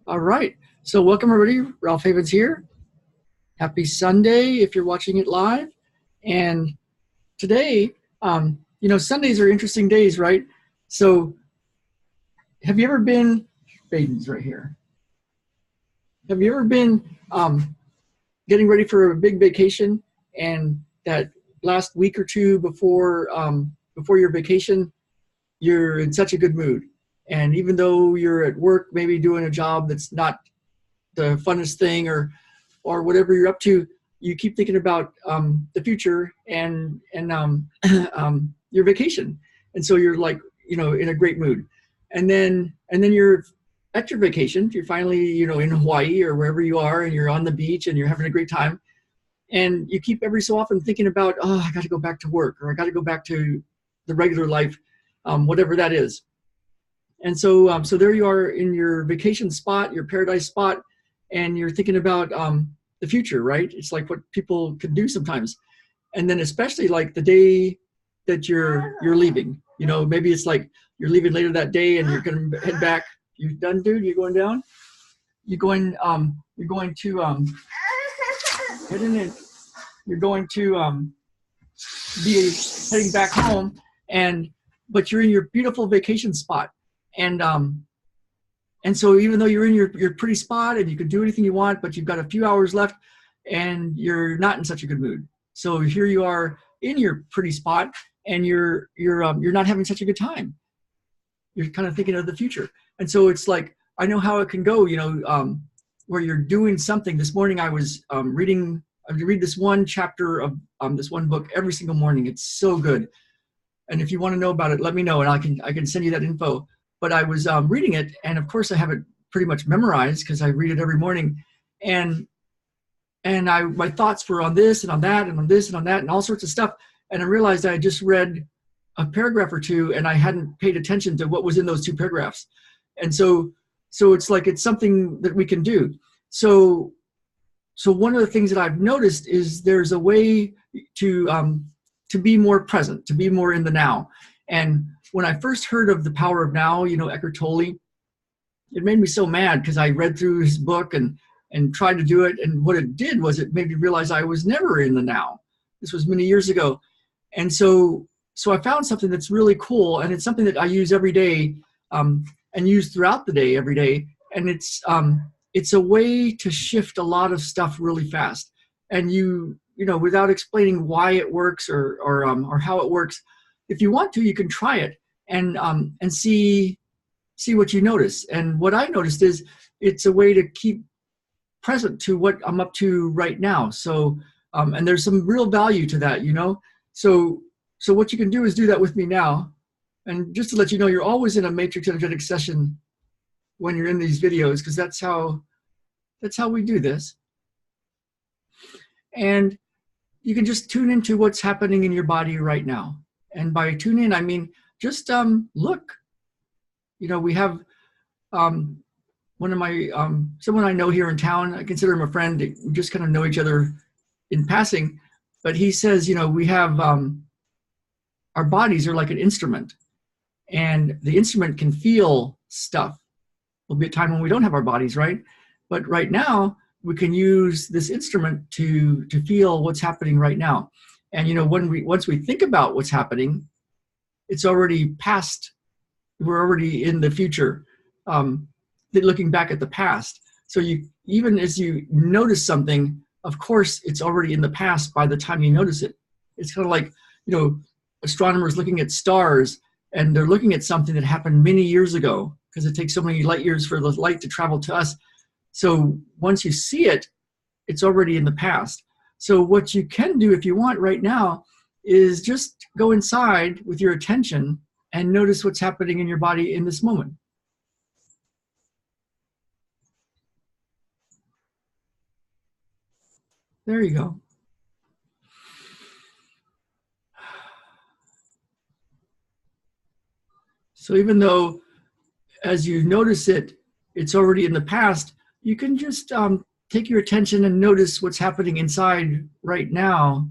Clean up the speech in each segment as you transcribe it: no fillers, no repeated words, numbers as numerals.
All right. So welcome everybody. Ralph Havens here. Happy Sunday if you're watching it live. And today, Sundays are interesting days, right? So have you ever been, Baden's right here. Have you ever been getting ready for a big vacation and that last week or two before your vacation, you're in such a good mood. And even though you're at work, maybe doing a job that's not the funnest thing or whatever you're up to, you keep thinking about the future and your vacation, and so you're like in a great mood, and then you're at your vacation. You're finally in Hawaii or wherever you are, and you're on the beach and you're having a great time, and you keep every so often thinking about, oh, I got to go back to work, or I got to go back to the regular life, whatever that is. And so there you are in your vacation spot, your paradise spot, and you're thinking about the future, right? It's like what people can do sometimes. And then especially like the day that you're leaving, maybe it's like you're leaving later that day and you're going to head back. You done, dude? You going down? You're going to heading in. You're going to be heading back home, but you're in your beautiful vacation spot. And so even though you're in your pretty spot and you can do anything you want, but you've got a few hours left and you're not in such a good mood. So here you are in your pretty spot and you're not having such a good time. You're kind of thinking of the future. And so it's like, I know how it can go, where you're doing something. This morning I was I read this one chapter of this one book every single morning. It's so good. And if you want to know about it, let me know and I can send you that info. But I was reading it, and of course I have it pretty much memorized because I read it every morning, and my thoughts were on this and on that and on this and on that and all sorts of stuff. And I realized I had just read a paragraph or two, and I hadn't paid attention to what was in those two paragraphs. And so it's like it's something that we can do. So one of the things that I've noticed is there's a way to be more present, to be more in the now. And when I first heard of The Power of Now, Eckhart Tolle, it made me so mad because I read through his book and tried to do it. And what it did was it made me realize I was never in the now. This was many years ago. And so I found something that's really cool, and it's something that I use every day and use throughout the day, every day. And it's a way to shift a lot of stuff really fast. And without explaining why it works or how it works, if you want to, you can try it and see what you notice. And what I noticed is it's a way to keep present to what I'm up to right now. So and there's some real value to that, So what you can do is do that with me now. And just to let you know, you're always in a matrix energetic session when you're in these videos, because that's how we do this. And you can just tune into what's happening in your body right now. And by tune in, I mean just look. We have one of my someone I know here in town. I consider him a friend. We just kind of know each other in passing. But he says, we have our bodies are like an instrument, and the instrument can feel stuff. There'll be a time when we don't have our bodies, right? But right now, we can use this instrument to feel what's happening right now. And once we think about what's happening, it's already past. We're already in the future, looking back at the past. So even as you notice something, of course, it's already in the past by the time you notice it. It's kind of like, astronomers looking at stars, and they're looking at something that happened many years ago, because it takes so many light years for the light to travel to us. So once you see it, it's already in the past. So what you can do if you want right now is just go inside with your attention and notice what's happening in your body in this moment. There you go. So even though as you notice it, it's already in the past, you can just take your attention and notice what's happening inside right now.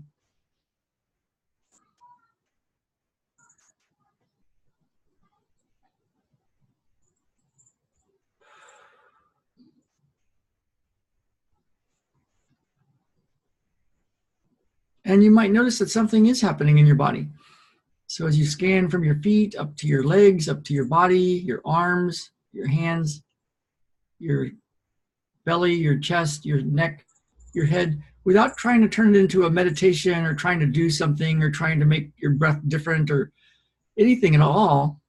And you might notice that something is happening in your body. So as you scan from your feet up to your legs, up to your body, your arms, your hands, your belly, your chest, your neck, your head, without trying to turn it into a meditation or trying to do something or trying to make your breath different or anything at all,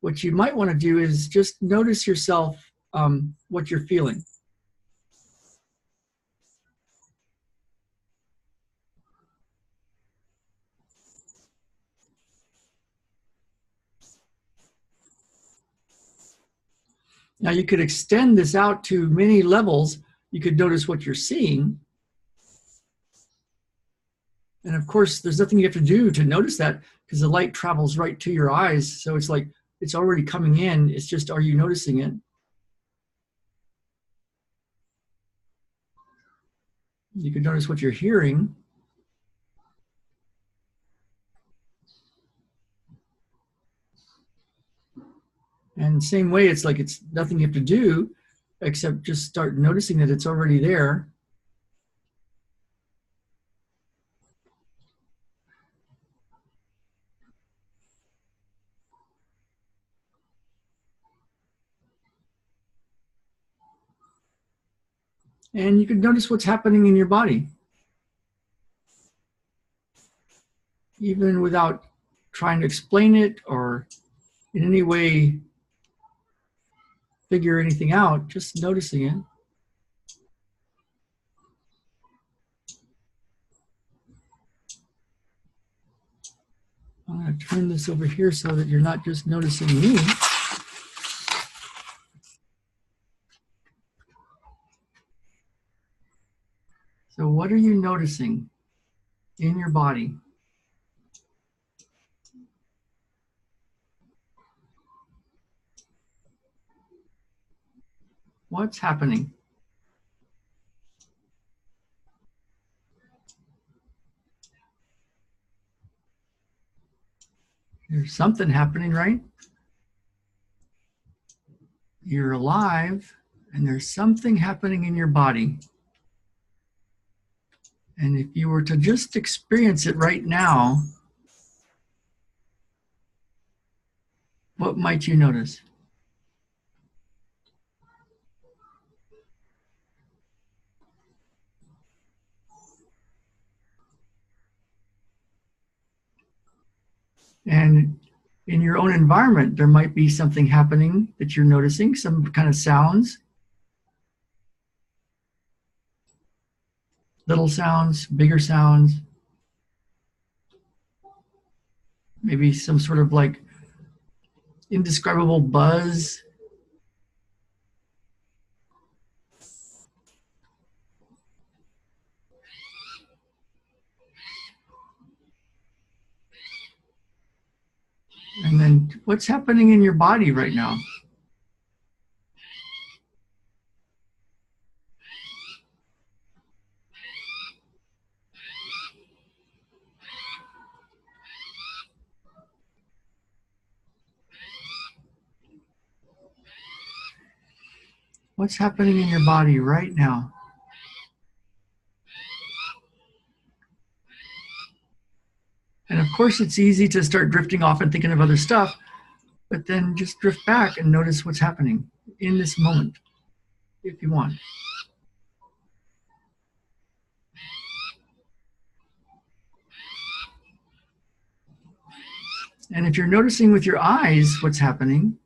what you might want to do is just notice yourself, what you're feeling. Now you could extend this out to many levels. You could notice what you're seeing. And of course, there's nothing you have to do to notice that because the light travels right to your eyes. So it's like it's already coming in. It's just, are you noticing it? You can notice what you're hearing. And same way, it's like it's nothing you have to do except just start noticing that it's already there. And you can notice what's happening in your body, even without trying to explain it or in any way figure anything out, just noticing it. I'm going to turn this over here so that you're not just noticing me. So what are you noticing in your body? What's happening? There's something happening, right? You're alive, and there's something happening in your body. And if you were to just experience it right now, what might you notice? And in your own environment, there might be something happening that you're noticing, some kind of sounds, little sounds, bigger sounds, maybe some sort of like indescribable buzz. And then what's happening in your body right now? What's happening in your body right now? And of course, it's easy to start drifting off and thinking of other stuff, but then just drift back and notice what's happening in this moment, if you want. And if you're noticing with your eyes what's happening,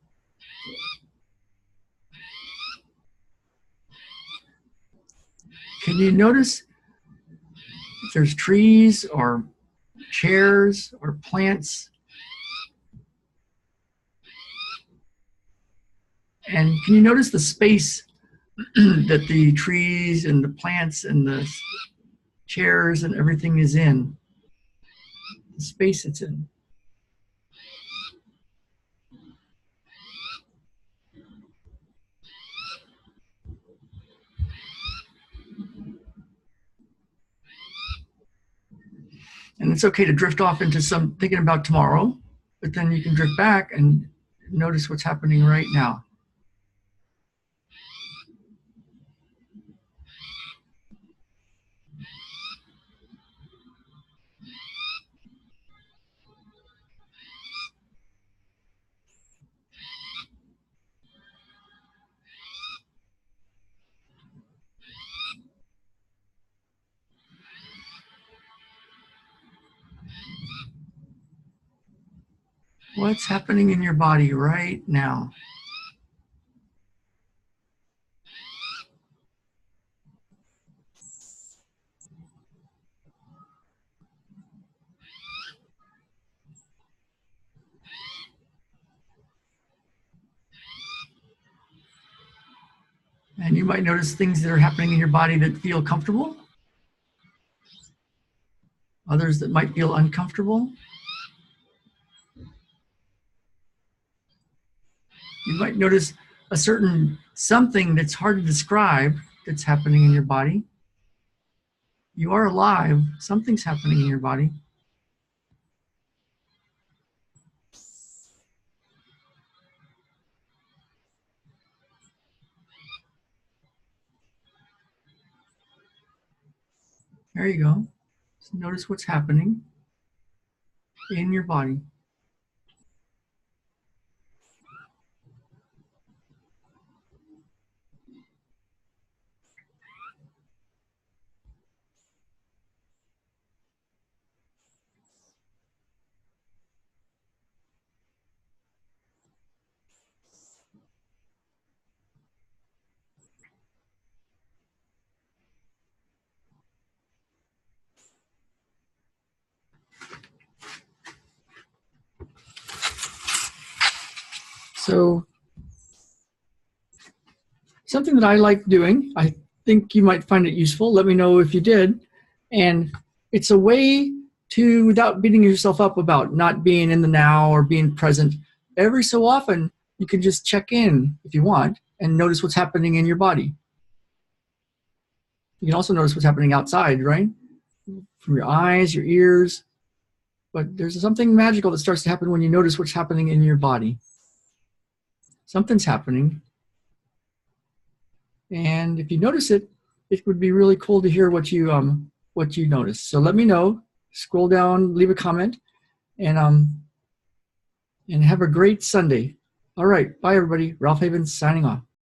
can you notice if there's trees or chairs or plants? And can you notice the space that the trees and the plants and the chairs and everything is in? The space it's in. And it's okay to drift off into some thinking about tomorrow, but then you can drift back and notice what's happening right now. What's happening in your body right now? And you might notice things that are happening in your body that feel comfortable, others that might feel uncomfortable. You might notice a certain something that's hard to describe that's happening in your body. You are alive. Something's happening in your body. There you go. So notice what's happening in your body. So something that I like doing, I think you might find it useful. Let me know if you did. And it's a way to, without beating yourself up about not being in the now or being present, every so often you can just check in if you want and notice what's happening in your body. You can also notice what's happening outside, right? From your eyes, your ears. But there's something magical that starts to happen when you notice what's happening in your body. Something's happening. And if you notice it, it would be really cool to hear what you notice. So let me know. Scroll down, leave a comment, and have a great Sunday. All right, bye everybody. Ralph Havens signing off.